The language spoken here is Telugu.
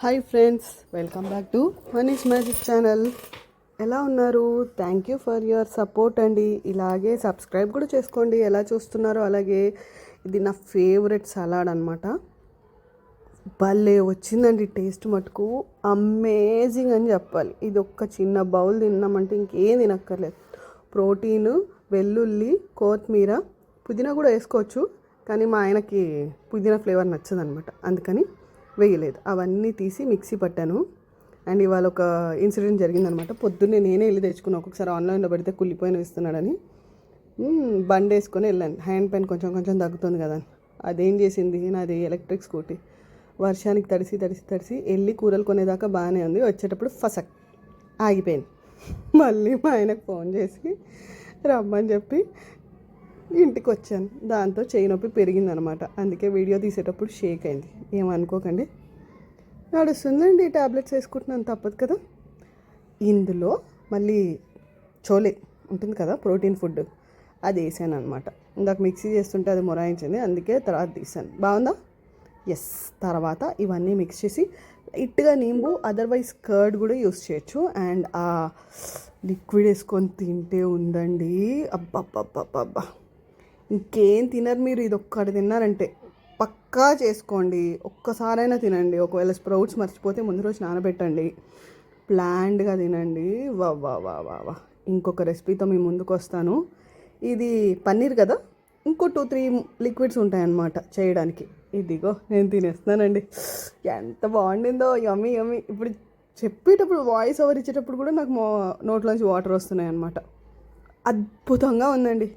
Hi friends, welcome back to Manish magic channel. ఎలా ఉన్నారు? Thank you for your support అండి. ఇలాగే సబ్స్క్రైబ్ కూడా చేసుకోండి. ఎలా చూస్తున్నారో అలాగే. ఇది నా ఫేవరెట్ సలాడ్ అనమాట. భలే వచ్చిందండి టేస్ట్, మటుకు అమేజింగ్ అని చెప్పాలి. ఇది ఒక్క చిన్న బౌల్ తిన్నామంటే ఇంకేం తినక్కర్లేదు. ప్రోటీన్, వెల్లుల్లి, కొత్తిమీర, పుదీనా కూడా వేసుకోవచ్చు, కానీ మా ఆయనకి పుదీనా ఫ్లేవర్ నచ్చదనమాట, అందుకని వేయలేదు. అవన్నీ తీసి మిక్సీ పట్టాను. అండ్ ఇవాళ ఒక ఇన్సిడెంట్ జరిగిందనమాట. పొద్దున్నే నేనే వెళ్ళి తెచ్చుకున్నాను. ఒక్కొక్కసారి ఆన్లైన్లో పెడితే కుళ్ళిపోయిన ఇస్తున్నాడని బండి వేసుకొని వెళ్ళాను. హ్యాండ్ పెయిన్ కొంచెం కొంచెం తగ్గుతుంది కదా. అదేం చేసింది, నాది ఎలక్ట్రిక్ స్కూటీ, వర్షానికి తడిసి తడిసి తడిసి వెళ్ళి కూరలు కొనేదాకా బాగానే ఉంది. వచ్చేటప్పుడు ఫసక్ ఆగిపోయింది. మళ్ళీ మా ఆయనకు ఫోన్ చేసి రమ్మని చెప్పి ఇంటికి వచ్చాను. దాంతో చెయ్యి నొప్పి పెరిగిందనమాట. అందుకే వీడియో తీసేటప్పుడు షేక్ అయింది, ఏమనుకోకండి. నడుస్తుందండి, ట్యాబ్లెట్స్ వేసుకుంటున్నాను, తప్పదు కదా. ఇందులో మళ్ళీ చోలే ఉంటుంది కదా, ప్రోటీన్ ఫుడ్, అది వేసాను అనమాట. ఇందాక మిక్సీ చేస్తుంటే అది మొరాయించింది, అందుకే తర్వాత తీసాను. బాగుందా? ఎస్. తర్వాత ఇవన్నీ మిక్స్ చేసి లైట్గా నింబు, అదర్వైజ్ కర్డ్ కూడా యూస్ చేయొచ్చు. అండ్ ఆ లిక్విడ్ వేసుకొని తింటే ఉందండి, అబ్బబ్బబ్బబ్బబ్బా, ఇంకేం తినరు మీరు. ఇది ఒక్కటి తిన్నారంటే పక్కా చేసుకోండి, ఒక్కసారైనా తినండి. ఒకవేళ స్ప్రౌట్స్ మర్చిపోతే ముందు రోజు నానబెట్టండి, ప్లాన్డ్గా తినండి. వా వా వా వా వా. ఇంకొక రెసిపీతో మీ ముందుకు వస్తాను. ఇది పన్నీర్ కదా, ఇంకో 2-3 లిక్విడ్స్ ఉంటాయన్నమాట చేయడానికి. ఇదిగో నేను తినేస్తున్నానండి. ఎంత బాగుండిందో, యమ్మీ యమ్మీ. ఇప్పుడు చెప్పేటప్పుడు, వాయిస్ ఓవర్ ఇచ్చేటప్పుడు కూడా నాకు నోట్లోంచి వాటర్ వస్తున్నాయి అన్నమాట. అద్భుతంగా ఉందండి.